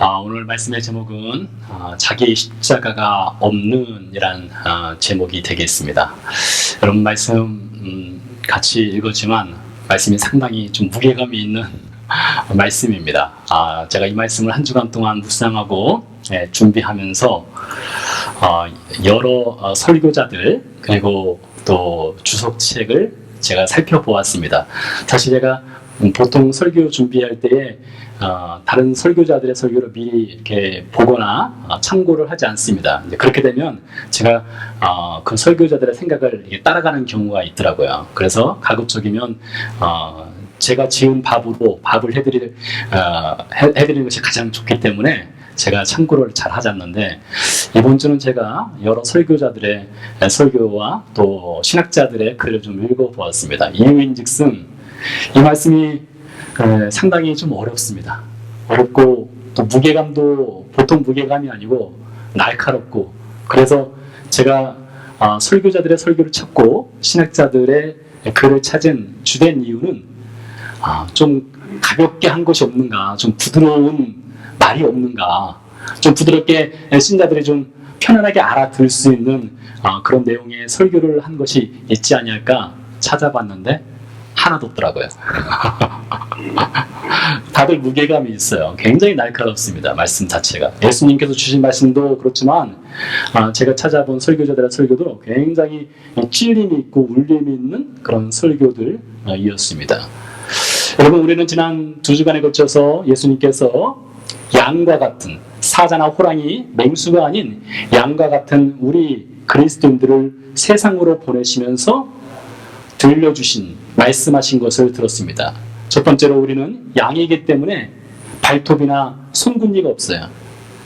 오늘 말씀의 제목은 자기 십자가가 없는 이란 제목이 되겠습니다. 여러분 말씀 같이 읽었지만 말씀이 상당히 좀 무게감이 있는 말씀입니다. 제가 이 말씀을 한 주간 동안 묵상하고 준비하면서 여러 설교자들 그리고 또 주석책을 제가 살펴보았습니다. 사실 제가 보통 설교 준비할 때에 다른 설교자들의 설교를 미리 이렇게 보거나 참고를 하지 않습니다. 그렇게 되면 제가 그 설교자들의 생각을 따라가는 경우가 있더라고요. 그래서 가급적이면 제가 지은 밥으로 밥을 해드리는 것이 가장 좋기 때문에 제가 참고를 잘 하지 않는데, 이번 주는 제가 여러 설교자들의 설교와 또 신학자들의 글을 좀 읽어보았습니다. 이유인즉슨 이 말씀이 상당히 좀 어렵습니다. 어렵고 또 무게감도 보통 무게감이 아니고 날카롭고, 그래서 제가 설교자들의 설교를 찾고 신학자들의 글을 찾은 주된 이유는 좀 가볍게 한 것이 없는가, 좀 부드러운 말이 없는가, 좀 부드럽게 신자들이 좀 편안하게 알아들을 수 있는 그런 내용의 설교를 한 것이 있지 않을까 찾아봤는데 하나도 없더라고요. 다들 무게감이 있어요. 굉장히 날카롭습니다. 말씀 자체가. 예수님께서 주신 말씀도 그렇지만 제가 찾아본 설교자들의 설교도 굉장히 찔림이 있고 울림이 있는 그런 설교들이었습니다. 여러분, 우리는 지난 2주간에 거쳐서 예수님께서 양과 같은, 사자나 호랑이, 맹수가 아닌 양과 같은 우리 그리스도인들을 세상으로 보내시면서 들려주신, 말씀하신 것을 들었습니다. 첫 번째로 우리는 양이기 때문에 발톱이나 손군니가 없어요.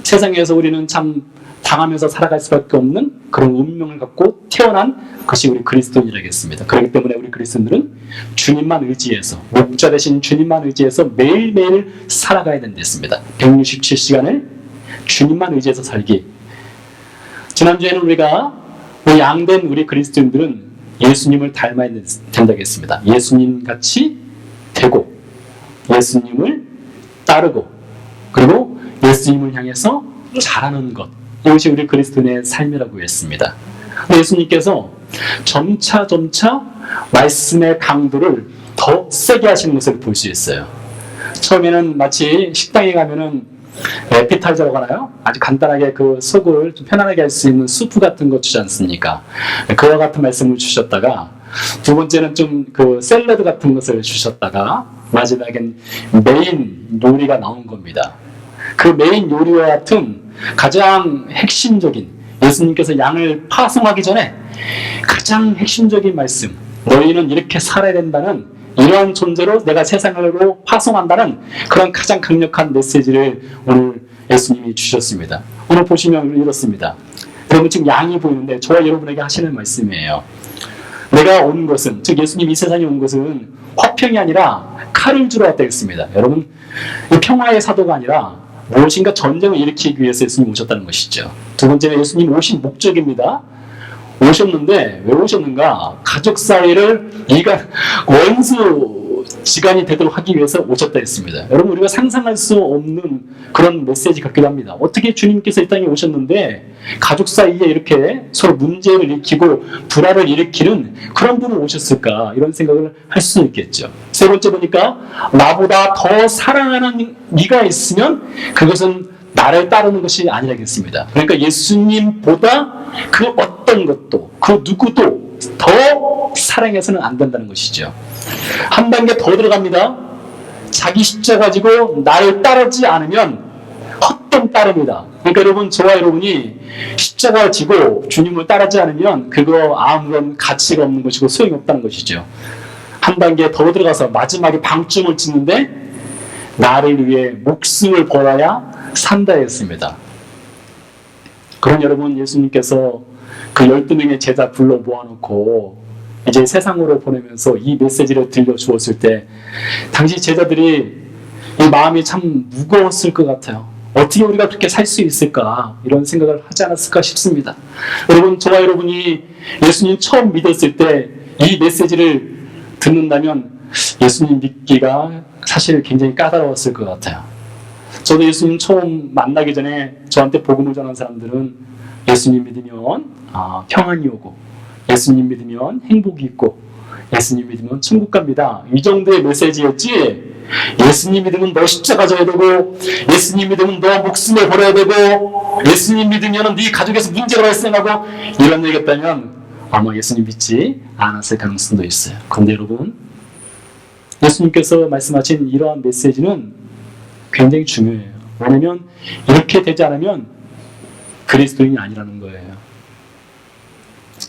세상에서 우리는 참 당하면서 살아갈 수밖에 없는 그런 운명을 갖고 태어난 것이 우리 그리스도인이라겠습니다. 그렇기 때문에 우리 그리스도인들은 주님만 의지해서, 목자 되신 주님만 의지해서 매일매일 살아가야 된댔습니다. 167시간을 주님만 의지해서 살기. 지난주에는 우리가 양된 우리 그리스도인들은 예수님을 닮아야 된다고 했습니다. 예수님 같이 되고, 예수님을 따르고, 그리고 예수님을 향해서 잘하는 것, 이것이 우리 그리스도인의 삶이라고 했습니다. 예수님께서 점차 말씀의 강도를 더 세게 하시는 것을 볼 수 있어요. 처음에는 마치 식당에 가면은 에피타이저라고 하나요? 아주 간단하게 그 속을 좀 편안하게 할 수 있는 수프 같은 거 주지 않습니까? 그와 같은 말씀을 주셨다가, 두 번째는 좀 그 샐러드 같은 것을 주셨다가, 마지막엔 메인 요리가 나온 겁니다. 그 메인 요리와 같은 가장 핵심적인, 예수님께서 양을 파송하기 전에 가장 핵심적인 말씀, 너희는 이렇게 살아야 된다는, 이러한 존재로 내가 세상으로 파송한다는 그런 가장 강력한 메시지를 오늘 예수님이 주셨습니다. 오늘 보시면 이렇습니다. 여러분 지금 양이 보이는데 저와 여러분에게 하시는 말씀이에요. 내가 온 것은, 즉 예수님이 이 세상에 온 것은 화평이 아니라 칼을 주러 왔다 했습니다. 여러분, 평화의 사도가 아니라 무엇인가 전쟁을 일으키기 위해서 예수님 오셨다는 것이죠. 두 번째는 예수님 오신 목적입니다. 오셨는데 왜 오셨는가? 가족 사이를 원수 지간이 되도록 하기 위해서 오셨다 했습니다. 여러분, 우리가 상상할 수 없는 그런 메시지 같기도 합니다. 어떻게 주님께서 이 땅에 오셨는데 가족 사이에 이렇게 서로 문제를 일으키고 불화를 일으키는 그런 분을 오셨을까? 이런 생각을 할 수 있겠죠. 세 번째 보니까 나보다 더 사랑하는 네가 있으면 그것은 나를 따르는 것이 아니라겠습니다. 그러니까 예수님보다 그 어떤 것도, 그 누구도 더 사랑해서는 안 된다는 것이죠. 한 단계 더 들어갑니다. 자기 십자가 가지고 나를 따르지 않으면 헛된 따름이다. 그러니까 여러분, 저와 여러분이 십자가를 지고 주님을 따르지 않으면 그거 아무런 가치가 없는 것이고 소용이 없다는 것이죠. 한 단계 더 들어가서 마지막에 방점을 찍는데 나를 위해 목숨을 걸어야 산다 했습니다. 그런 여러분, 예수님께서 그 12명의 제자 불러 모아놓고 이제 세상으로 보내면서 이 메시지를 들려주었을 때 당시 제자들이 이 마음이 참 무거웠을 것 같아요. 어떻게 우리가 그렇게 살 수 있을까, 이런 생각을 하지 않았을까 싶습니다. 여러분, 저와 여러분이 예수님 처음 믿었을 때 이 메시지를 듣는다면 예수님 믿기가 사실 굉장히 까다로웠을 것 같아요. 저도 예수님 처음 만나기 전에 저한테 복음을 전한 사람들은 예수님 믿으면 평안이 오고, 예수님 믿으면 행복이 있고, 예수님 믿으면 천국 갑니다. 이 정도의 메시지였지, 예수님 믿으면 너 십자가 져야 되고, 예수님 믿으면 너 목숨을 버려야 되고, 예수님 믿으면 네 가족에서 문제가 발생하고, 이런 얘기였다면 아마 예수님 믿지 않았을 가능성도 있어요. 그런데 여러분, 예수님께서 말씀하신 이러한 메시지는 굉장히 중요해요. 왜냐하면 이렇게 되지 않으면 그리스도인이 아니라는 거예요.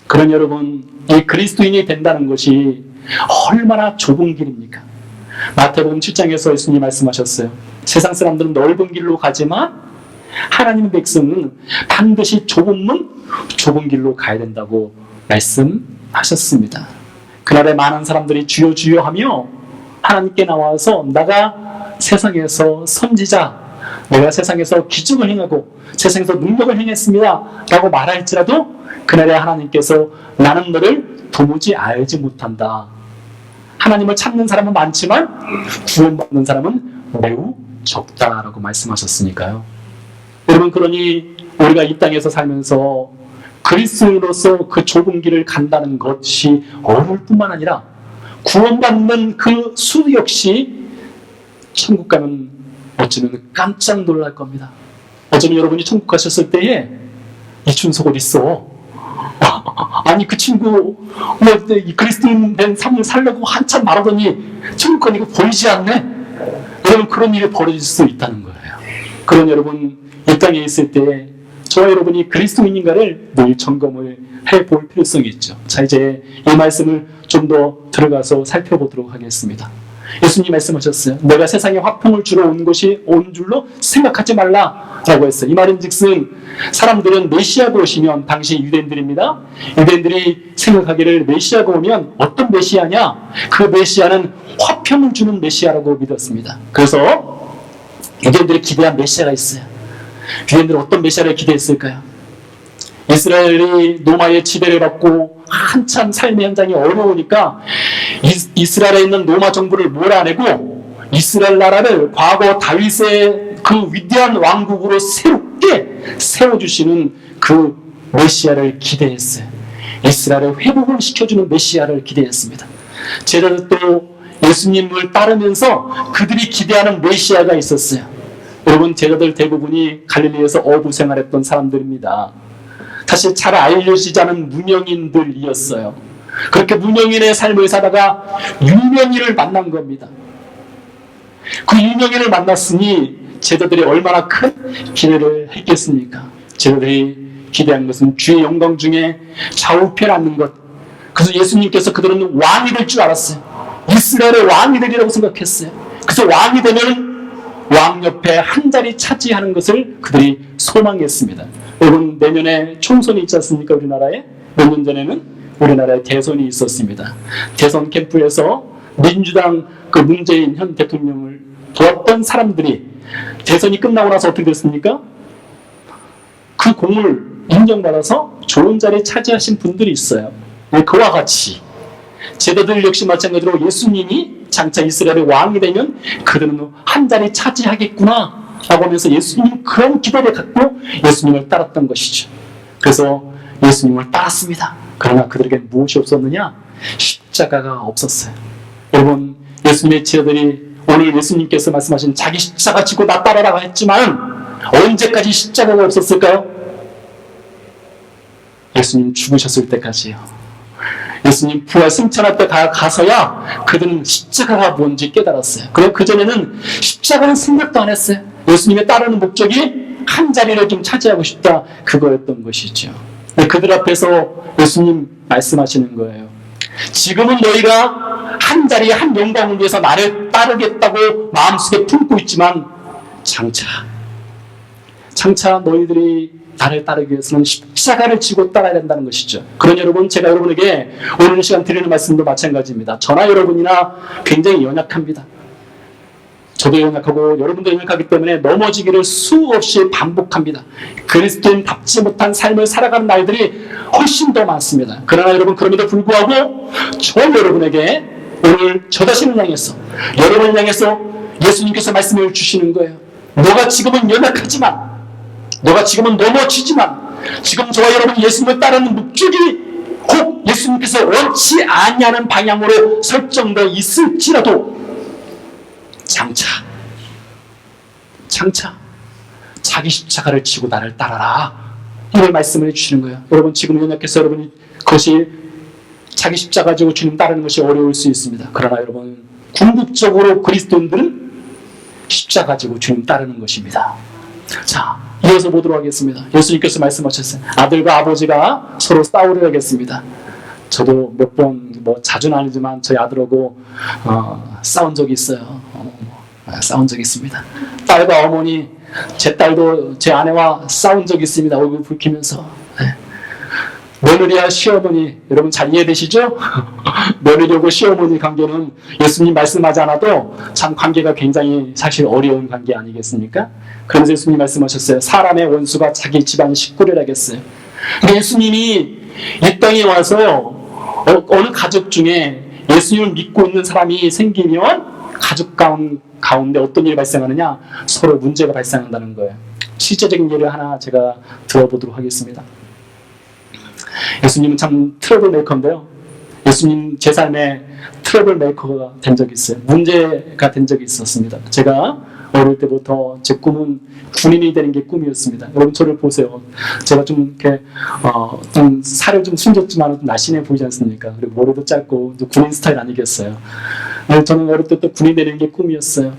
그럼 여러분, 이 그리스도인이 된다는 것이 얼마나 좁은 길입니까? 마태복음 7장에서 예수님이 말씀하셨어요. 세상 사람들은 넓은 길로 가지만 하나님의 백성은 반드시 좁은 문, 좁은 길로 가야 된다고 말씀하셨습니다. 그날에 많은 사람들이 주여 주여 하며 하나님께 나와서 내가 세상에서 선지자, 내가 세상에서 기적을 행하고 세상에서 능력을 행했습니다 라고 말할지라도 그날에 하나님께서 나는 너를 도무지 알지 못한다. 하나님을 찾는 사람은 많지만 구원받는 사람은 매우 적다라고 말씀하셨으니까요. 여러분, 그러니 우리가 이 땅에서 살면서 그리스도인으로서 그 좁은 길을 간다는 것이 어려울 뿐만 아니라 구원받는 그 수 역시 천국 가면 어쩌면 깜짝 놀랄 겁니다. 어쩌면 여러분이 천국 가셨을 때에 이춘석 어디 있어? 아니 그 친구 그리스도인 된 삶을 살려고 한참 말하더니 천국 가니까 보이지 않네? 여러분, 그런 일이 벌어질 수 있다는 거예요. 그런 여러분, 이 땅에 있을 때 저와 여러분이 그리스도인인가를 늘 점검을 해볼 필요성이 있죠. 자, 이제 이 말씀을 좀 더 들어가서 살펴보도록 하겠습니다. 예수님 말씀하셨어요. 내가 세상에 화평을 주러 온 것이 온 줄로 생각하지 말라라고 했어요. 이 말은 즉슨 사람들은 메시아가 오시면, 당시 유대인들입니다. 유대인들이 생각하기를 메시아가 오면 어떤 메시아냐? 그 메시아는 화평을 주는 메시아라고 믿었습니다. 그래서 유대인들이 기대한 메시아가 있어요. 유대인들은 어떤 메시아를 기대했을까요? 이스라엘이 로마의 지배를 받고 한참 삶의 현장이 어려우니까 이스라엘에 있는 로마 정부를 몰아내고 이스라엘 나라를 과거 다윗의 그 위대한 왕국으로 새롭게 세워주시는 그 메시아를 기대했어요. 이스라엘을 회복을 시켜주는 메시아를 기대했습니다. 제자들도 예수님을 따르면서 그들이 기대하는 메시아가 있었어요. 여러분, 제자들 대부분이 갈릴리에서 어부 생활했던 사람들입니다. 사실 잘 알려지지 않은 무명인들이었어요. 그렇게 무명인의 삶을 살다가 유명인을 만난 겁니다. 그 유명인을 만났으니 제자들이 얼마나 큰 기대를 했겠습니까? 제자들이 기대한 것은 주의 영광 중에 좌우편 앉는 것. 그래서 예수님께서 그들은 왕이 될 줄 알았어요. 이스라엘의 왕이 되리라고 생각했어요. 그래서 왕이 되면 왕 옆에 한 자리 차지하는 것을 그들이 소망했습니다. 여러분, 내년에 총선이 있지 않습니까? 우리나라에 몇 년 전에는 우리나라에 대선이 있었습니다. 대선 캠프에서 민주당 그 문재인 현 대통령을 도왔던 사람들이 대선이 끝나고 나서 어떻게 됐습니까? 그 공을 인정받아서 좋은 자리에 차지하신 분들이 있어요. 그와 같이 제자들 역시 마찬가지로 예수님이 장차 이스라엘의 왕이 되면 그들은 한 자리 차지하겠구나 라고 하면서 예수님 그런 기대를 갖고 예수님을 따랐던 것이죠. 그래서 예수님을 따랐습니다. 그러나 그들에게 무엇이 없었느냐? 십자가가 없었어요. 여러분, 예수님의 제자들이 오늘 예수님께서 말씀하신 자기 십자가 지고 나 따라라고 했지만 언제까지 십자가가 없었을까요? 예수님 죽으셨을 때까지요. 예수님 부활 승천할 때 가서야 그들은 십자가가 뭔지 깨달았어요. 그럼 그전에는 십자가는 생각도 안 했어요. 예수님의 따르는 목적이 한 자리를 좀 차지하고 싶다, 그거였던 것이죠. 그들 앞에서 예수님 말씀하시는 거예요. 지금은 너희가 한 자리 한 영광을 위해서 나를 따르겠다고 마음속에 품고 있지만 장차 너희들이 나를 따르기 위해서는 십자가를 지고 따라야 된다는 것이죠. 그런 여러분, 제가 여러분에게 오늘 시간 드리는 말씀도 마찬가지입니다. 저나 여러분이나 굉장히 연약합니다. 저도 연약하고 여러분도 연약하기 때문에 넘어지기를 수없이 반복합니다. 그리스도인답지 못한 삶을 살아가는 날들이 훨씬 더 많습니다. 그러나 여러분, 그럼에도 불구하고 저 여러분에게 오늘 저 자신을 향해서, 여러분을 향해서 예수님께서 말씀을 주시는 거예요. 너가 지금은 연약하지만, 너가 지금은 넘어지지만, 지금 저와 여러분 예수님을 따르는 목적이 혹 예수님께서 원치 아니하는 방향으로 설정되어 있을지라도 장차 자기 십자가를 지고 나를 따라라, 이걸 말씀을 해주시는 거예요. 여러분 지금 연약해서 여러분이 그것이 자기 십자가 지고 주님 따르는 것이 어려울 수 있습니다. 그러나 여러분 궁극적으로 그리스도인들은 십자가 지고 주님 따르는 것입니다. 자, 이어서 보도록 하겠습니다. 예수님께서 말씀하셨어요. 아들과 아버지가 서로 싸우려 하겠습니다. 저도 몇 번, 자주는 아니지만 저희 아들하고 싸운 적이 있어요. 싸운 적이 있습니다. 딸과 어머니, 제 딸도 제 아내와 싸운 적이 있습니다. 얼굴 붉히면서. 네. 며느리와 시어머니, 여러분 잘 이해되시죠? 며느리하고 시어머니 관계는 예수님 말씀하지 않아도 참 관계가 굉장히 사실 어려운 관계 아니겠습니까? 그래서 예수님 말씀하셨어요. 사람의 원수가 자기 집안 식구를 하겠어요. 근데 예수님이 이 땅에 와서 어느 가족 중에 예수님을 믿고 있는 사람이 생기면 가족 가운데 어떤 일이 발생하느냐? 서로 문제가 발생한다는 거예요. 실제적인 예를 하나 제가 들어보도록 하겠습니다. 예수님은 참 트러블 메이커인데요. 예수님 제 삶에 트러블 메이커가 된 적이 있어요. 문제가 된 적이 있었습니다. 제가 어릴 때부터 제 꿈은 군인이 되는 게 꿈이었습니다. 여러분 저를 보세요. 제가 좀 이렇게 좀 살을 좀 숨겼지만 날씬해 보이지 않습니까? 그리고 머리도 짧고 군인 스타일 아니겠어요. 저는 어릴 때부터 군인 되는 게 꿈이었어요.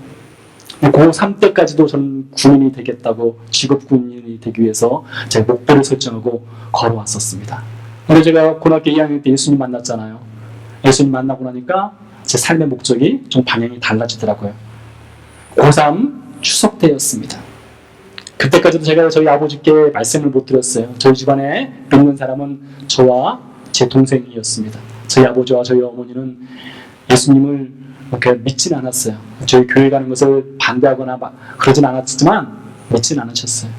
고3 때까지도 저는 군인이 되겠다고, 직업 군인이 되기 위해서 제가 목표를 설정하고 걸어왔었습니다. 근데 제가 고등학교 2학년 때 예수님 만났잖아요. 예수님 만나고 나니까 제 삶의 목적이 좀 방향이 달라지더라고요. 고3 추석 때였습니다. 그때까지도 제가 저희 아버지께 말씀을 못 드렸어요. 저희 집안에 믿는 사람은 저와 제 동생이었습니다. 저희 아버지와 저희 어머니는 예수님을 그렇게 믿지는 않았어요. 저희 교회 가는 것을 반대하거나 그러진 않았지만 믿지는 않으셨어요.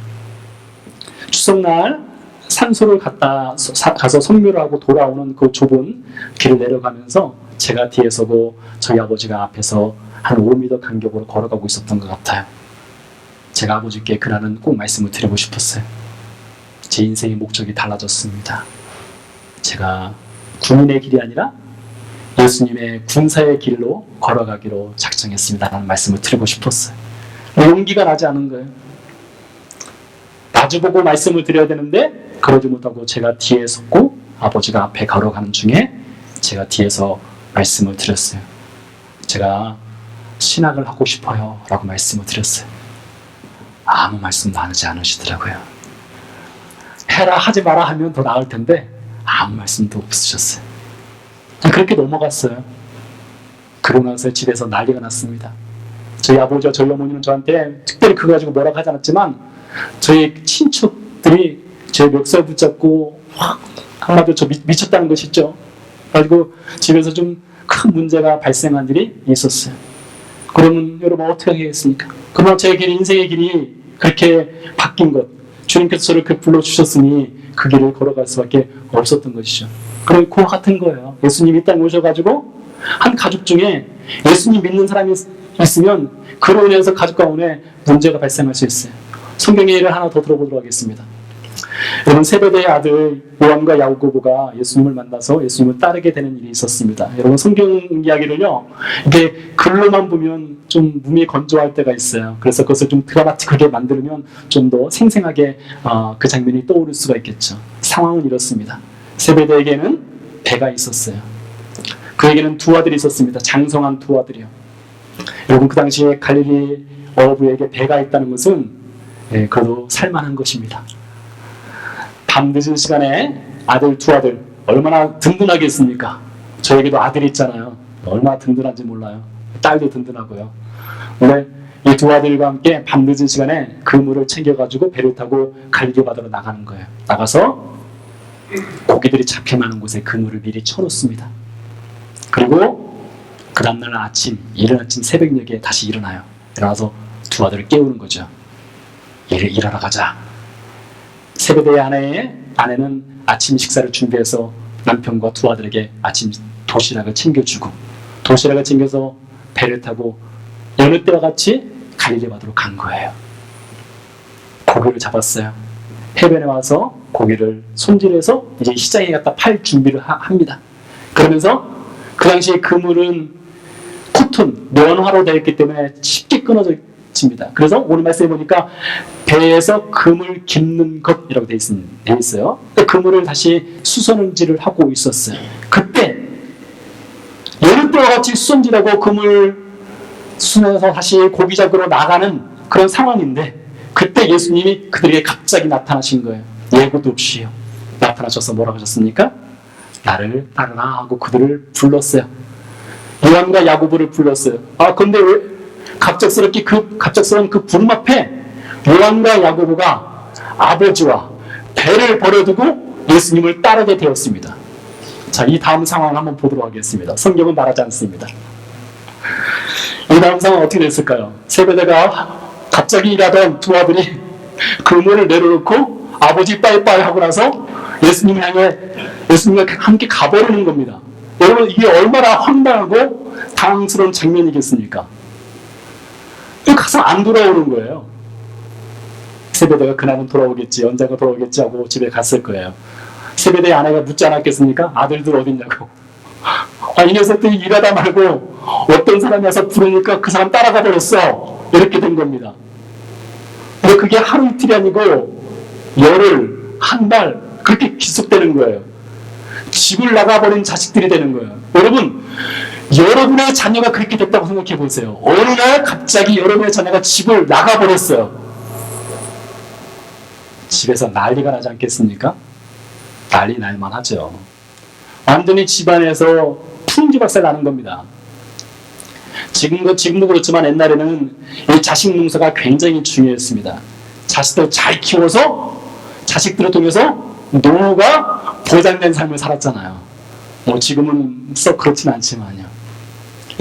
추석날 산소를 가서 성묘를 하고 돌아오는 그 좁은 길을 내려가면서 제가 뒤에 서고 저희 아버지가 앞에서 한 5m 간격으로 걸어가고 있었던 것 같아요. 제가 아버지께 그날은 꼭 말씀을 드리고 싶었어요. 제 인생의 목적이 달라졌습니다. 제가 군인의 길이 아니라 예수님의 군사의 길로 걸어가기로 작정했습니다. 라는 말씀을 드리고 싶었어요. 용기가 나지 않은 거예요. 마주보고 말씀을 드려야 되는데 그러지 못하고 제가 뒤에 섰고 아버지가 앞에 걸어가는 중에 제가 뒤에서 말씀을 드렸어요. 제가 신학을 하고 싶어요 라고 말씀을 드렸어요. 아무 말씀도 하지 않으시더라고요. 해라 하지 마라 하면 더 나을 텐데 아무 말씀도 없으셨어요. 그렇게 넘어갔어요. 그러고 나서 집에서 난리가 났습니다. 저희 아버지와 저희 어머니는 저한테 특별히 그거 가지고 뭐라고 하지 않았지만 저희 친척들이 제 멱살 붙잡고 확 한마디로 저 미쳤다는 것이죠. 가지고 집에서 좀 큰 문제가 발생한 일이 있었어요. 그러면 여러분 어떻게 하겠습니까? 그러나 제 길, 인생의 길이 그렇게 바뀐 것, 주님께서 저를 그 불러주셨으니 그 길을 걸어갈 수밖에 없었던 것이죠. 그럼 그와 같은 거예요. 예수님이 이 땅에 오셔가지고 한 가족 중에 예수님 믿는 사람이 있으면 그로 인해서 가족 가운데 문제가 발생할 수 있어요. 성경의 예를 하나 더 들어보도록 하겠습니다. 여러분 세베대의 아들 요한과 야고보가 예수님을 만나서 예수님을 따르게 되는 일이 있었습니다. 여러분 성경 이야기를요 이게 글로만 보면 좀 몸이 건조할 때가 있어요. 그래서 그것을 좀 드라마틱하게 만들면 좀 더 생생하게 그 장면이 떠오를 수가 있겠죠. 상황은 이렇습니다. 세베대에게는 배가 있었어요. 그에게는 두 아들이 있었습니다. 장성한 두 아들이요. 여러분 그 당시에 갈릴리 어부에게 배가 있다는 것은 그래도 살만한 것입니다. 밤 늦은 시간에 두 아들 얼마나 든든하겠습니까? 저에게도 아들이 있잖아요. 얼마나 든든한지 몰라요. 딸도 든든하고요. 근데 이 두 아들과 함께 밤 늦은 시간에 그물을 챙겨가지고 배를 타고 갈릴리 바다로 나가는 거예요. 나가서 고기들이 잡힐 만한 곳에 그물을 미리 쳐놓습니다. 그리고 그 다음날 아침, 이른 아침 새벽녘에 다시 일어나요. 일어나서 두 아들을 깨우는 거죠. 일하러 가자. 세베대의 아내는 아침 식사를 준비해서 남편과 두 아들에게 아침 도시락을 챙겨주고 도시락을 챙겨서 배를 타고 여느 때와 같이 갈릴리 바다로 간 거예요. 고기를 잡았어요. 해변에 와서 고기를 손질해서 이제 시장에 갖다 팔 준비를 합니다. 그러면서 그 당시에 그물은 코튼, 면화로 되어 있기 때문에 쉽게 끊어집니다. 그래서 오늘 말씀해 보니까 배에서 금을 깁는 것이라고 되어 있어요. 그물을 다시 수선질을 하고 있었어요. 그때 여름때와 같이 수선질하고 금을 수선해서 다시 고기 잡으러 나가는 그런 상황인데 그때 예수님이 그들에게 갑자기 나타나신 거예요. 예고도 없이요. 나타나셔서 뭐라고 하셨습니까? 나를 따르라 하고 그들을 불렀어요. 요한과 야고보를 불렀어요. 근데 왜 갑작스러운 그 부름 앞에 요한과 야고보가 아버지와 배를 버려두고 예수님을 따르게 되었습니다. 자, 이 다음 상황을 한번 보도록 하겠습니다. 성경은 말하지 않습니다. 이 다음 상황은 어떻게 됐을까요? 세베대가 갑자기 일하던 두 아들이 그물을 내려놓고 아버지 빠이빠이 하고 나서 예수님과 함께 가버리는 겁니다. 여러분, 이게 얼마나 황당하고 당황스러운 장면이겠습니까? 가서 안 돌아오는 거예요. 세베대가 그날은 돌아오겠지, 언젠가 돌아오겠지 하고 집에 갔을 거예요. 세베대의 아내가 묻지 않았겠습니까? 아들들 어딨냐고. 이 녀석들이 일하다 말고 어떤 사람이 와서 부르니까 그 사람 따라가 버렸어. 이렇게 된 겁니다. 근데 그게 하루 이틀이 아니고 열흘, 한 달 그렇게 지속되는 거예요. 집을 나가버린 자식들이 되는 거예요. 여러분, 여러분의 자녀가 그렇게 됐다고 생각해 보세요. 어느 날 갑자기 여러분의 자녀가 집을 나가버렸어요. 집에서 난리가 나지 않겠습니까? 난리 날만 하죠. 완전히 집안에서 풍지박살 나는 겁니다. 지금도 그렇지만 옛날에는 이 자식 농사가 굉장히 중요했습니다. 자식들 잘 키워서 자식들을 통해서 노후가 보장된 삶을 살았잖아요. 지금은 썩 그렇진 않지만요.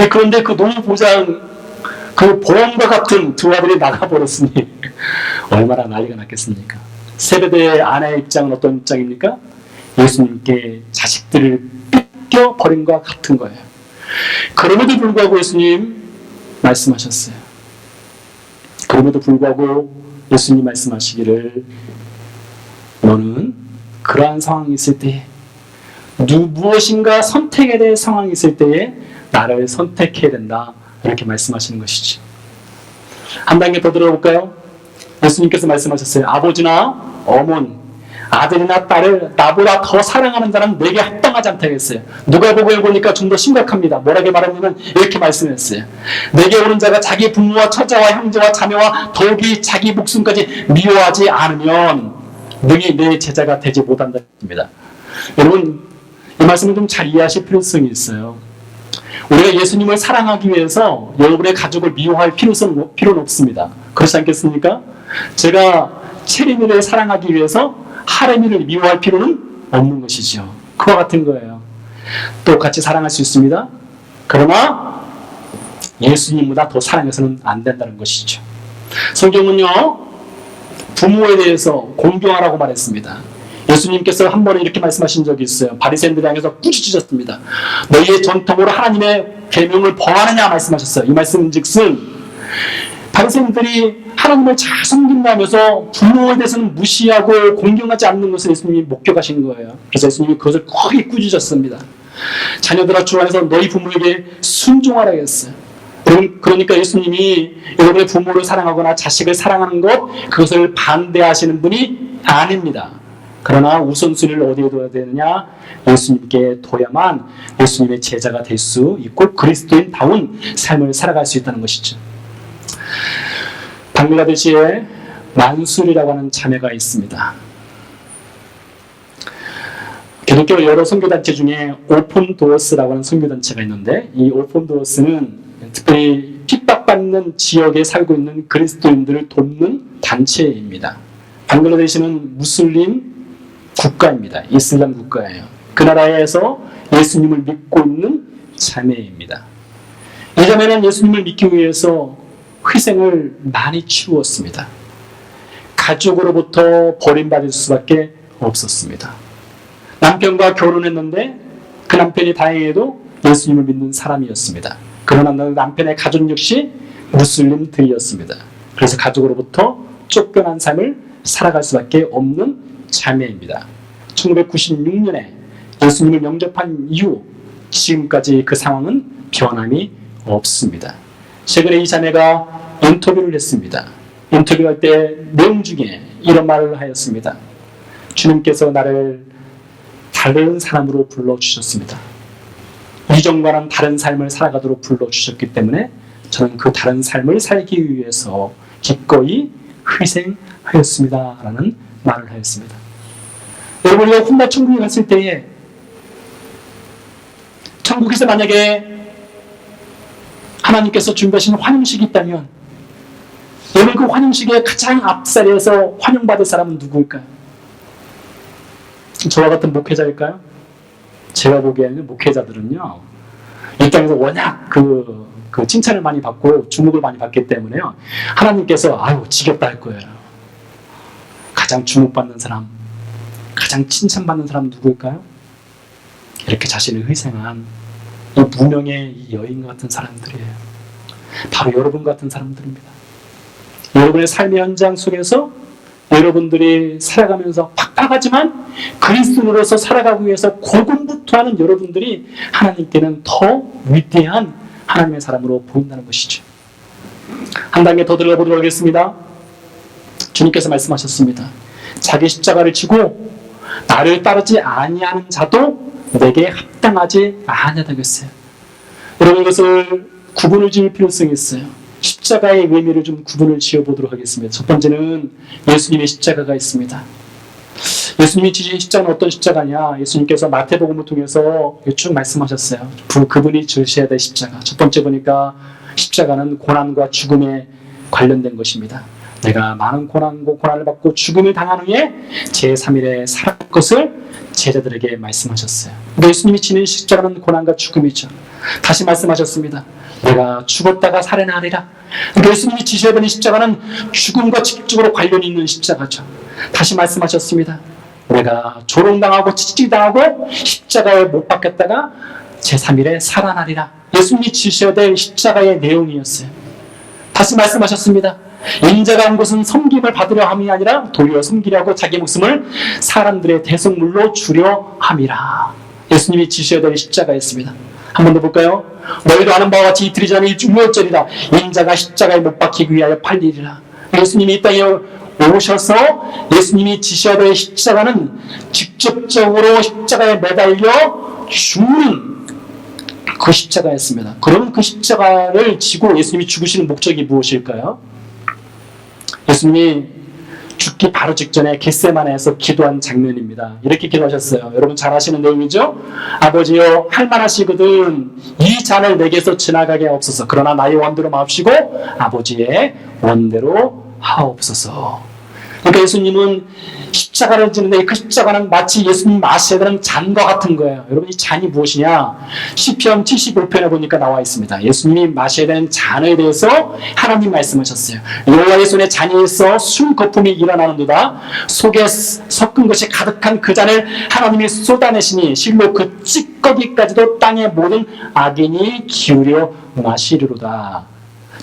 그런데 그 노후 보장, 그 보험과 같은 두 아들이 나가버렸으니 얼마나 난리가 났겠습니까? 세베대의 아내의 입장은 어떤 입장입니까? 예수님께 자식들을 뺏겨버린 것과 같은 거예요. 그럼에도 불구하고 예수님 말씀하셨어요. 그럼에도 불구하고 예수님 말씀하시기를 너는 그러한 상황이 있을 때에 무엇인가 선택에 대해 상황이 있을 때에 나를 선택해야 된다. 이렇게 말씀하시는 것이죠. 한 단계 더 들어볼까요? 예수님께서 말씀하셨어요. 아버지나 어머니, 아들이나 딸을 나보다 더 사랑하는 자는 내게 합당하지 않다겠어요. 누가복음을 보니까 좀 더 심각합니다. 뭐라고 말하냐면 이렇게 말씀했어요. 내게 오는 자가 자기 부모와 처자와 형제와 자매와 더욱이 자기 목숨까지 미워하지 않으면 능히 내 제자가 되지 못한다입니다. 여러분, 이 말씀을 좀 잘 이해하실 필요성이 있어요. 우리가 예수님을 사랑하기 위해서 여러분의 가족을 미워할 필요는 없습니다. 그렇지 않겠습니까? 제가 체리미를 사랑하기 위해서 하레미를 미워할 필요는 없는 것이죠. 그와 같은 거예요. 똑같이 사랑할 수 있습니다. 그러나 예수님보다 더 사랑해서는 안 된다는 것이죠. 성경은요, 부모에 대해서 공경하라고 말했습니다. 예수님께서 한 번은 이렇게 말씀하신 적이 있어요. 바리새인들을 향해서 꾸짖으셨습니다. 너희의 전통으로 하나님의 계명을 범하느냐 말씀하셨어요. 이 말씀은즉슨 바리새인들이 하나님을 잘 섬긴다면서 부모에 대해서는 무시하고 공경하지 않는 것을 예수님이 목격하신 거예요. 그래서 예수님이 그것을 크게 꾸짖으셨습니다. 자녀들아 주 안에서 너희 부모에게 순종하라 했어요. 그러니까 예수님이 여러분의 부모를 사랑하거나 자식을 사랑하는 것, 그것을 반대하시는 분이 아닙니다. 그러나 우선순위를 어디에 둬야 되느냐? 예수님께 둬야만 예수님의 제자가 될 수 있고 그리스도인다운 삶을 살아갈 수 있다는 것이죠. 방글라데시에 만술이라고 하는 자매가 있습니다. 기독교 여러 선교단체 중에 오픈도어스라고 하는 선교단체가 있는데 이 오픈도어스는 특별히 핍박받는 지역에 살고 있는 그리스도인들을 돕는 단체입니다. 방글라데시는 무슬림 국가입니다. 이슬람 국가예요. 그 나라에서 예수님을 믿고 있는 자매입니다. 이 자매는 예수님을 믿기 위해서 희생을 많이 치루었습니다. 가족으로부터 버림받을 수밖에 없었습니다. 남편과 결혼했는데 그 남편이 다행히도 예수님을 믿는 사람이었습니다. 그러나 남편의 가족 역시 무슬림들이었습니다. 그래서 가족으로부터 쫓겨난 삶을 살아갈 수밖에 없는 자매입니다. 1996년에 예수님을 영접한 이후 지금까지 그 상황은 변함이 없습니다. 최근에 이 자매가 인터뷰를 했습니다. 인터뷰할 때 내용 중에 이런 말을 하였습니다. 주님께서 나를 다른 사람으로 불러주셨습니다. 이전과는 다른 삶을 살아가도록 불러주셨기 때문에 저는 그 다른 삶을 살기 위해서 기꺼이 희생하였습니다. 라는 말을 하였습니다. 여러분, 우리가 훗날 천국에 갔을 때에 천국에서 만약에 하나님께서 준비하신 환영식이 있다면 여러분, 그 환영식에 가장 앞자리에서 환영받을 사람은 누구일까요? 저와 같은 목회자일까요? 제가 보기에는 목회자들은요, 이 땅에서 워낙 그 칭찬을 많이 받고 주목을 많이 받기 때문에요, 하나님께서 아유 지겹다 할 거예요. 가장 주목받는 사람, 가장 칭찬받는 사람 누구일까요? 이렇게 자신을 희생한 이 무명의 이 여인 같은 사람들이에요. 바로 여러분 같은 사람들입니다. 여러분의 삶의 현장 속에서 여러분들이 살아가면서 팍팍하지만 그리스도로서 살아가기 위해서 고군분투하는 여러분들이 하나님께는 더 위대한 하나님의 사람으로 보인다는 것이죠. 한 단계 더 들어가 보도록 하겠습니다. 주님께서 말씀하셨습니다. 자기 십자가를 지고 나를 따르지 아니하는 자도 내게 합당하지 아니하다고 했어요. 여러분, 이것을 구분을 지을 필요성이 있어요. 십자가의 의미를 좀 구분을 지어보도록 하겠습니다. 첫 번째는 예수님의 십자가가 있습니다. 예수님이 지신 십자가는 어떤 십자가냐? 예수님께서 마태복음을 통해서 쭉 말씀하셨어요. 그분이 지으셔야 될 십자가. 첫 번째 보니까 십자가는 고난과 죽음에 관련된 것입니다. 내가 많은 고난을 받고 죽음을 당한 후에 제3일에 살아날 것을 제자들에게 말씀하셨어요. 예수님이 지는 십자가는 고난과 죽음이죠. 다시 말씀하셨습니다. 내가 죽었다가 살아나리라. 예수님이 지셔야 되는 십자가는 죽음과 직접적으로 관련이 있는 십자가죠. 다시 말씀하셨습니다. 내가 조롱당하고 찌찌당하고 십자가에 못 박혔다가 제3일에 살아나리라. 예수님이 지셔야 될 십자가의 내용이었어요. 다시 말씀하셨습니다. 인자가 한 것은 섬김을 받으려 함이 아니라 도리어 섬기려 하고 자기 목숨을 사람들의 대속물로 주려 함이라. 예수님이 지셔야 될 십자가였습니다. 한 번 더 볼까요? 너희도 아는 바와 같이 이틀이 전에 일주일절이다. 인자가 십자가에 못 박히기 위하여 팔리리라. 예수님이 이 땅에 오셔서 예수님이 지셔야 될 십자가는 직접적으로 십자가에 매달려 죽는 그 십자가였습니다. 그러면 그 십자가를 지고 예수님이 죽으시는 목적이 무엇일까요? 예수님이 죽기 바로 직전에 겟세마네에서 기도한 장면입니다. 이렇게 기도하셨어요. 여러분 잘 아시는 내용이죠? 아버지여, 할 만하시거든 이 잔을 내게서 지나가게 하옵소서. 그러나 나의 원대로 마옵시고 아버지의 원대로 하옵소서. 그러니까 예수님은 십자가를 지는데 그 십자가는 마치 예수님 마셔야 되는 잔과 같은 거예요. 여러분, 이 잔이 무엇이냐? 시편 75편에 보니까 나와 있습니다. 예수님이 마셔야 되는 잔에 대해서 하나님 말씀하셨어요. 여호와의 손에 잔이 있어 술 거품이 일어나는도다. 속에 섞은 것이 가득한 그 잔을 하나님이 쏟아내시니 실로 그 찌꺼기까지도 땅의 모든 악인이 기울여 마시리로다.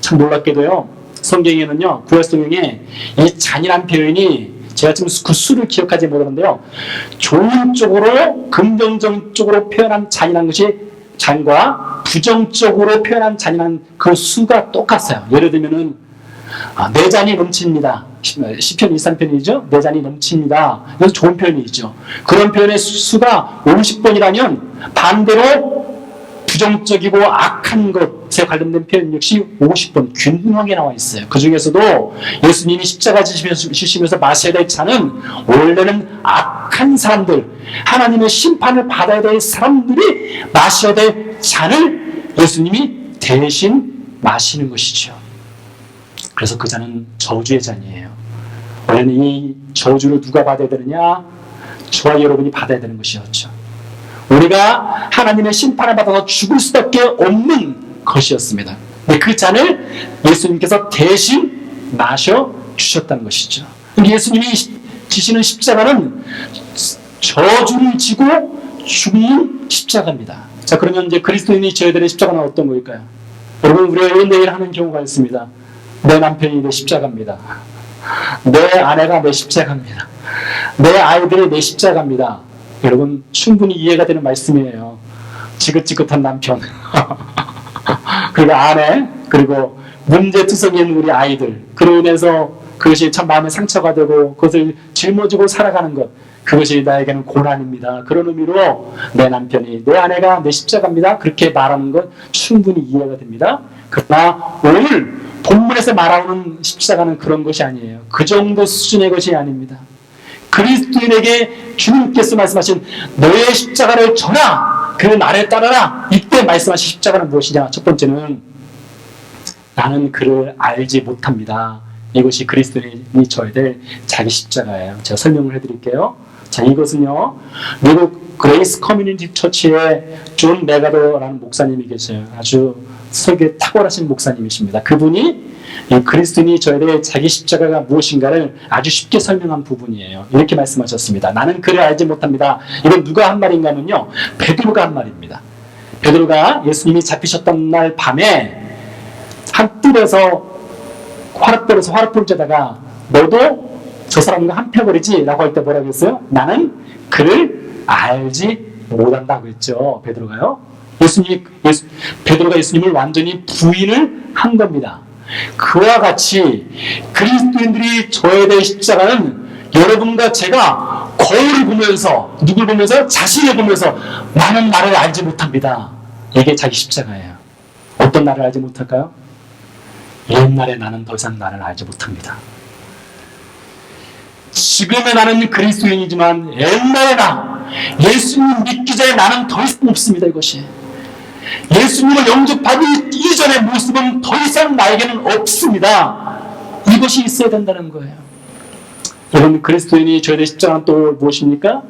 참 놀랍게도요, 성경에는요, 구약성경에 이 잔이란 표현이, 제가 지금 그 수를 기억하지 못하는데요, 좋은 쪽으로 긍정적 쪽으로 표현한 잔이라는 것이 잔과 부정적으로 표현한 잔이라는 그 수가 똑같아요. 예를 들면은 내 잔이 넘칩니다. 시편 23편이죠. 내 잔이 넘칩니다. 이건 좋은 표현이죠. 그런 표현의 수가 50번이라면 반대로 부정적이고 악한 것에 관련된 표현 역시 50번 균등하게 나와 있어요. 그 중에서도 예수님이 십자가 지시면서 마셔야 될 잔은 원래는 악한 사람들, 하나님의 심판을 받아야 될 사람들이 마셔야 될 잔을 예수님이 대신 마시는 것이죠. 그래서 그 잔은 저주의 잔이에요. 원래는 이 저주를 누가 받아야 되느냐? 저와 여러분이 받아야 되는 것이었죠. 우리가 하나님의 심판을 받아서 죽을 수밖에 없는 것이었습니다. 그 잔을 예수님께서 대신 마셔 주셨다는 것이죠. 예수님이 지시는 십자가는 저주를 지고 죽는 십자가입니다. 자, 그러면 이제 그리스도인이 져야 되는 십자가는 어떤 거일까요? 여러분, 우리가 연예일 하는 경우가 있습니다. 내 남편이 내 십자가입니다. 내 아내가 내 십자가입니다. 내 아이들이 내 십자가입니다. 여러분 충분히 이해가 되는 말씀이에요. 지긋지긋한 남편 그리고 아내 그리고 문제투성이인 우리 아이들 그로 인해서 그것이 참 마음에 상처가 되고 그것을 짊어지고 살아가는 것 그것이 나에게는 고난입니다. 그런 의미로 내 남편이 내 아내가 내 십자가입니다. 그렇게 말하는 것 충분히 이해가 됩니다. 그러나 오늘 본문에서 말하는 십자가는 그런 것이 아니에요. 그 정도 수준의 것이 아닙니다. 그리스도인에게 주님께서 말씀하신 너의 십자가를 져라 그 나를 따라라 이때 말씀하신 십자가는 무엇이냐. 첫 번째는 나는 그를 알지 못합니다. 이것이 그리스도인이 져야 될 자기 십자가예요. 제가 설명을 해드릴게요. 자, 이것은요 미국 그레이스 커뮤니티 처치의 존 메가더라는 목사님이 계세요. 아주 설교에 탁월하신 목사님이십니다. 그분이 이 그리스도인이 져야 될 자기 십자가가 무엇인가를 아주 쉽게 설명한 부분이에요. 이렇게 말씀하셨습니다. 나는 그를 알지 못합니다. 이건 누가 한 말인가 하면요 베드로가 한 말입니다. 베드로가 예수님이 잡히셨던 날 밤에 한 뜰에서 화롯불에서 화롯불을 쬐다가 너도 저 사람과 한패버리지 라고 할 때 뭐라고 했어요? 나는 그를 알지 못한다고 했죠. 베드로가요. 베드로가 예수님을 완전히 부인을 한 겁니다. 그와 같이 그리스도인들이 져야 될 십자가는 여러분과 제가 거울을 보면서 누굴 보면서 자신을 보면서 나는 나를 알지 못합니다. 이게 자기 십자가예요. 어떤 나를 알지 못할까요? 옛날에 나는 더 이상 나를 알지 못합니다. 지금의 나는 그리스도인이지만 옛날의 나 예수님 믿기 전에 나는 더 이상 없습니다. 이것이 예수님을 영접하기 이전의 모습은 더 이상 나에게는 없습니다. 이것이 있어야 된다는 거예요. 여러분 그리스도인이 져야 될 십자가는 또 무엇입니까?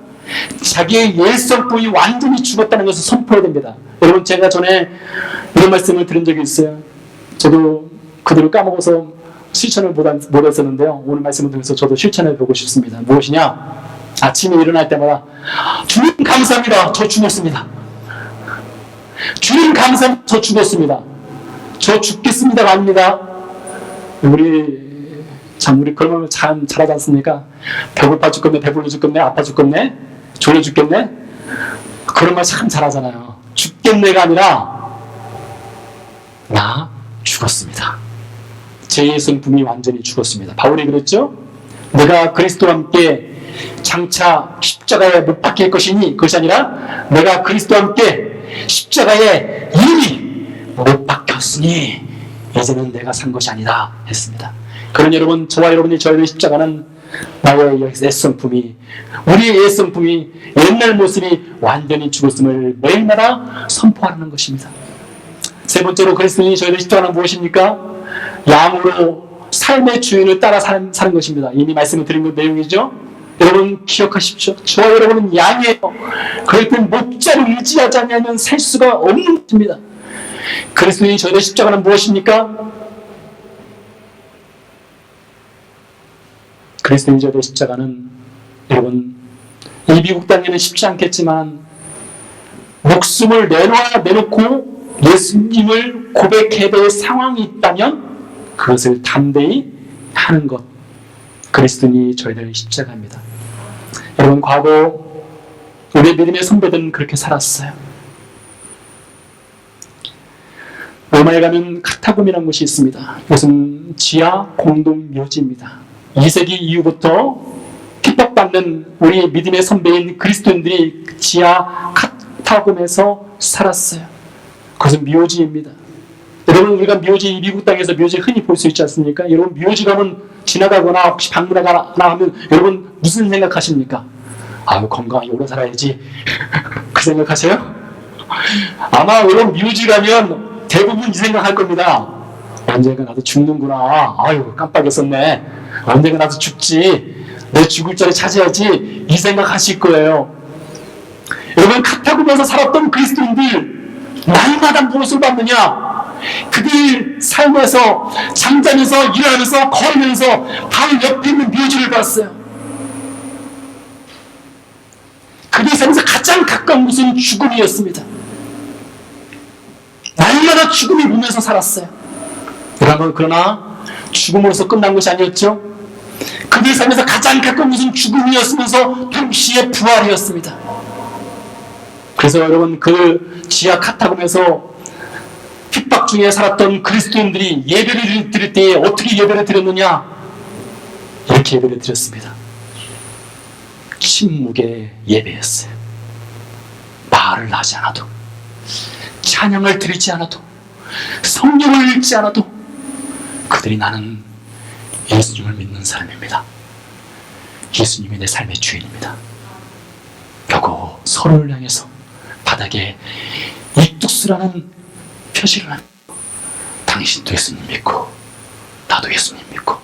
자기의 옛성품이 완전히 죽었다는 것을 선포해야 됩니다. 여러분 제가 전에 이런 말씀을 들은 적이 있어요. 저도 그대로 까먹어서 실천을 못 했었는데요. 오늘 말씀을 통해서 저도 실천해 보고 싶습니다. 무엇이냐? 아침에 일어날 때마다 주님 감사합니다. 저 죽었습니다. 주님 감사합니다. 저 죽었습니다. 저 죽겠습니다가 아닙니다. 우리 그런 걸 참 잘하지 않습니까? 배고파 죽겠네, 배불러 죽겠네, 아파 죽겠네, 졸려 죽겠네. 그런 말 참 잘하잖아요. 죽겠네가 아니라 나 죽었습니다. 제 성품이 완전히 죽었습니다. 바울이 그랬죠? 내가 그리스도와 함께 장차 십자가에 못 박힐 것이니 그것이 아니라 내가 그리스도와 함께 십자가에 이미 못 박혔으니 이제는 내가 산 것이 아니다 했습니다. 그런 여러분, 저와 여러분이 져야 될 십자가는 나의 옛성품이 우리의 옛성품이 옛날 모습이 완전히 죽었음을 매일마다 선포하는 것입니다. 세 번째로 그리스도인이 져야 될 십자가는 무엇입니까? 양으로 삶의 주인을 따라 사는 것입니다. 이미 말씀을 드린 그 내용이죠. 여러분 기억하십시오. 저와 여러분은 양이에요. 그럴 땐 목자를 의지하지 않으면 살 수가 없는 것입니다. 그리스도인이 져야 될 십자가는 무엇입니까? 그리스도인이 져야 될 십자가는 여러분 이 미국 땅에는 쉽지 않겠지만 목숨을 내놓고 예수님을 고백해야 될 상황이 있다면 그것을 담대히 하는 것 그리스도인이 져야 될 십자가입니다. 여러분 과거 우리 믿음의 선배들은 그렇게 살았어요. 로마에 가면 카타콤이라는 곳이 있습니다. 이것은 지하 공동 묘지입니다. 2세기 이후부터 핍박받는 우리 믿음의 선배인 그리스도인들이 지하 카타콤에서 살았어요. 그것은 묘지입니다. 여러분 우리가 묘지 미국 땅에서 묘지 흔히 볼 수 있지 않습니까? 여러분 묘지 가면 지나가거나 혹시 방문하거나 하면 여러분 무슨 생각하십니까? 아유 건강하게 오래 살아야지 그 생각하세요? 아마 여러분 묘지 가면 대부분 이 생각할 겁니다. 언젠가 나도 죽는구나. 아유 깜빡했었네. 언젠가 나도 죽지. 내 죽을 자리 차지하지. 이 생각하실 거예요. 여러분 카타콤에서 살았던 그리스도인들 날마다 무엇을 받느냐? 그들 삶에서 잠자면서 일어나면서 걸으면서 바로 옆에 있는 묘지를 봤어요. 그들 삶에서 가장 가까운 곳은 죽음이었습니다. 날마다 죽음이 보면서 살았어요. 그러나 죽음으로서 끝난 것이 아니었죠. 그들 삶에서 가장 가까운 것은 죽음이었으면서 동시에 부활이었습니다. 그래서 여러분, 그 지하 카타콤에서 핍박 중에 살았던 그리스도인들이 예배를 드릴 때에 어떻게 예배를 드렸느냐? 이렇게 예배를 드렸습니다. 침묵의 예배였어요. 말을 하지 않아도, 찬양을 드리지 않아도, 성경을 읽지 않아도 그들이 나는 예수님을 믿는 사람입니다. 예수님이 내 삶의 주인입니다. 그리고 서로를 향해서 바닥에 익뚝스라는 표시를 합니다. 당신도 예수님 믿고 나도 예수님 믿고.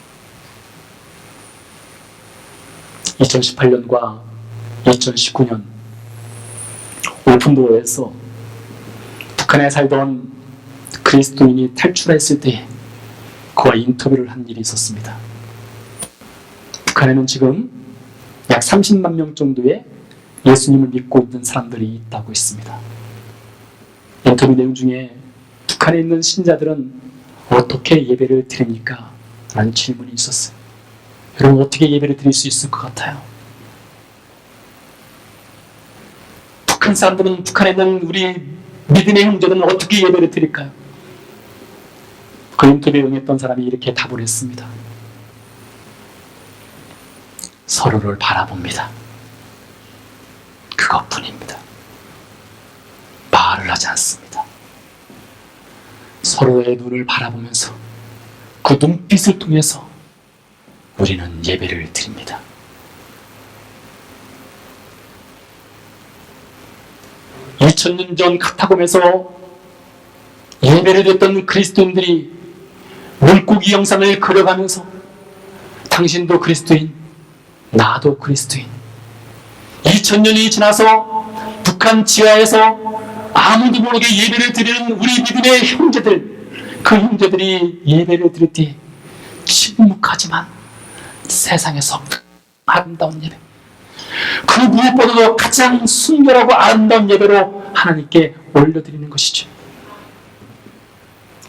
2018년과 2019년 오픈도어에서 북한에 살던 그리스도인이 탈출했을 때 그와 인터뷰를 한 일이 있었습니다. 북한에는 지금 약 30만 명 정도의 예수님을 믿고 있는 사람들이 있다고 했습니다. 인터뷰 내용 중에 북한에 있는 신자들은 어떻게 예배를 드립니까? 라는 질문이 있었어요. 여러분, 어떻게 예배를 드릴 수 있을 것 같아요? 북한 사람들은, 북한에 있는 우리 믿음의 형제들은 어떻게 예배를 드릴까요? 그 인터뷰에 응했던 사람이 이렇게 답을 했습니다. 서로를 바라봅니다. 그것뿐입니다. 말을 하지 않습니다. 서로의 눈을 바라보면서 그 눈빛을 통해서 우리는 예배를 드립니다. (2000년) 전 카타콤에서 예배를 드렸던 그리스도인들이 물고기 영상을 그려가면서 당신도 그리스도인, 나도 그리스도인. 2000년이 지나서 북한 지하에서 아무도 모르게 예배를 드리는 우리 믿음의 형제들, 그 형제들이 예배를 드릴 때 침묵하지만 세상에서 아름다운 예배, 그 무엇보다도 가장 순결하고 아름다운 예배로 하나님께 올려드리는 것이죠.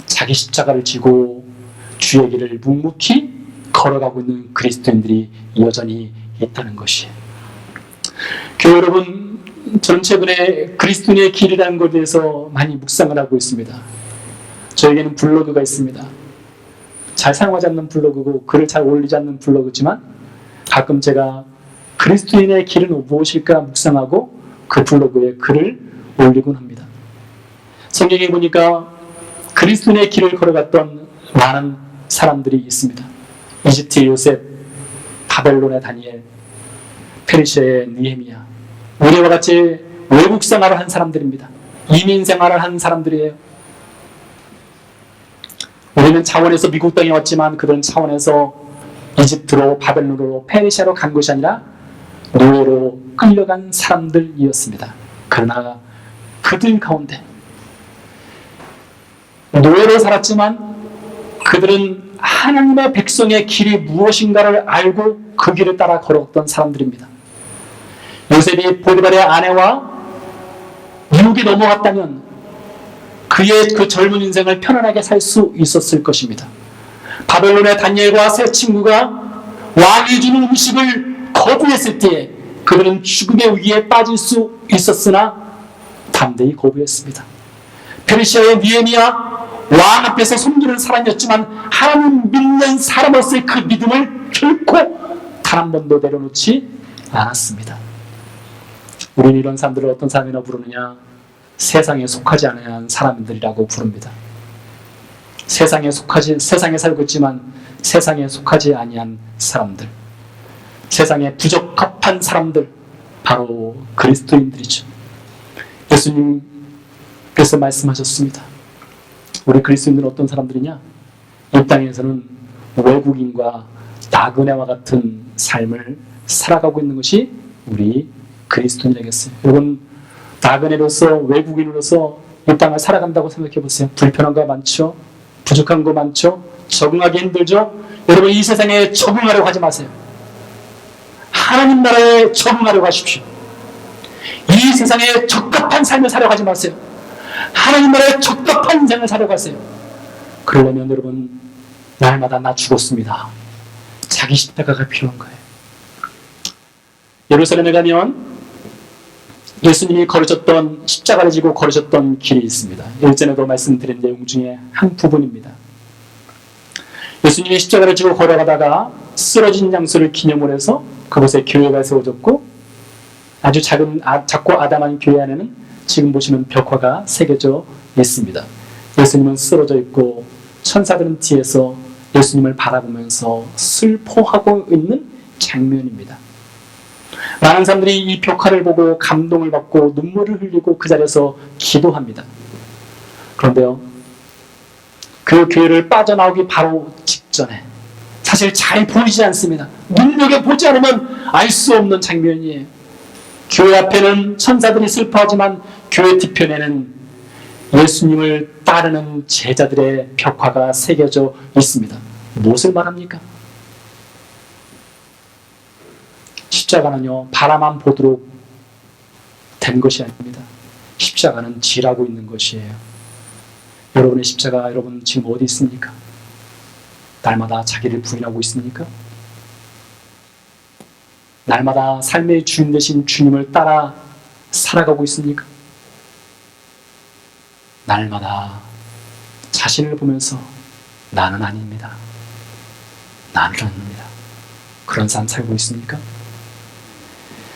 자기 십자가를 지고 주의 길을 묵묵히 걸어가고 있는 그리스도인들이 여전히 있다는 것이에요. 교회 여러분, 저는 최근에 그리스도인의 길이라는 것에 대해서 많이 묵상을 하고 있습니다. 저에게는 블로그가 있습니다. 잘 사용하지 않는 블로그고 글을 잘 올리지 않는 블로그지만 가끔 제가 그리스도인의 길은 무엇일까 묵상하고 그 블로그에 글을 올리곤 합니다. 성경에 보니까 그리스도인의 길을 걸어갔던 많은 사람들이 있습니다. 이집트의 요셉, 바벨론의 다니엘, 페르시아의 느헤미야, 우리와 같이 외국 생활을 한 사람들입니다. 이민 생활을 한 사람들이에요. 우리는 차원에서 미국 땅에 왔지만 그들은 차원에서 이집트로, 바벨론으로, 페르시아로 간 것이 아니라 노예로 끌려간 사람들이었습니다. 그러나 그들 가운데 노예로 살았지만 그들은 하나님의 백성의 길이 무엇인가를 알고 그 길을 따라 걸었던 사람들입니다. 요셉이 보디발의 아내와 유혹이 넘어갔다면 그의 그 젊은 인생을 편안하게 살 수 있었을 것입니다. 바벨론의 다니엘과 세 친구가 왕이 주는 음식을 거부했을 때에 그들은 죽음의 위기에 빠질 수 있었으나 담대히 거부했습니다. 페르시아의 느헤미야, 왕 앞에서 섬기는 사람이었지만 하나님 믿는 사람으로서의 그 믿음을 결코 단 한 번도 내려놓지 않았습니다. 우리는 이런 사람들을 어떤 사람이라고 부르느냐? 세상에 속하지 않은 사람들이라고 부릅니다. 세상에 살고 있지만 세상에 속하지 아니한 사람들, 세상에 부적합한 사람들, 바로 그리스도인들이죠. 예수님께서 말씀하셨습니다. 우리 그리스도인들은 어떤 사람들이냐? 이 땅에서는 외국인과 나그네와 같은 삶을 살아가고 있는 것이 우리 그리스도인이라겠어요. 여러분, 나그네로서, 외국인으로서 이 땅을 살아간다고 생각해 보세요. 불편한 거 많죠? 부족한 거 많죠? 적응하기 힘들죠? 여러분, 이 세상에 적응하려고 하지 마세요. 하나님 나라에 적응하려고 하십시오. 이 세상에 적합한 삶을 살려고 하지 마세요. 하나님 나라에 적합한 인생을 살려고 하세요. 그러려면 여러분, 날마다 나 죽었습니다. 자기 십자가가 필요한 거예요. 예루살렘에 가면 예수님이 걸으셨던, 십자가를 지고 걸으셨던 길이 있습니다. 일전에도 말씀드린 내용 중에 한 부분입니다. 예수님이 십자가를 지고 걸어가다가 쓰러진 장소를 기념을 해서 그곳에 교회가 세워졌고, 아주 작고 아담한 교회 안에는 지금 보시는 벽화가 새겨져 있습니다. 예수님은 쓰러져 있고 천사들은 뒤에서 예수님을 바라보면서 슬퍼하고 있는 장면입니다. 많은 사람들이 이 벽화를 보고 감동을 받고 눈물을 흘리고 그 자리에서 기도합니다. 그런데요, 그 교회를 빠져나오기 바로 직전에, 사실 잘 보이지 않습니다. 눈여겨보지 않으면 알 수 없는 장면이에요. 교회 앞에는 천사들이 슬퍼하지만 교회 뒤편에는 예수님을 따르는 제자들의 벽화가 새겨져 있습니다. 무엇을 말합니까? 십자가는요, 바라만 보도록 된 것이 아닙니다. 십자가는 지라고 있는 것이에요. 여러분의 십자가, 여러분 지금 어디 있습니까? 날마다 자기를 부인하고 있습니까? 날마다 삶의 주인 되신 주님을 따라 살아가고 있습니까? 날마다 자신을 보면서 나는 아닙니다. 나는 아닙니다. 그런 삶 살고 있습니까?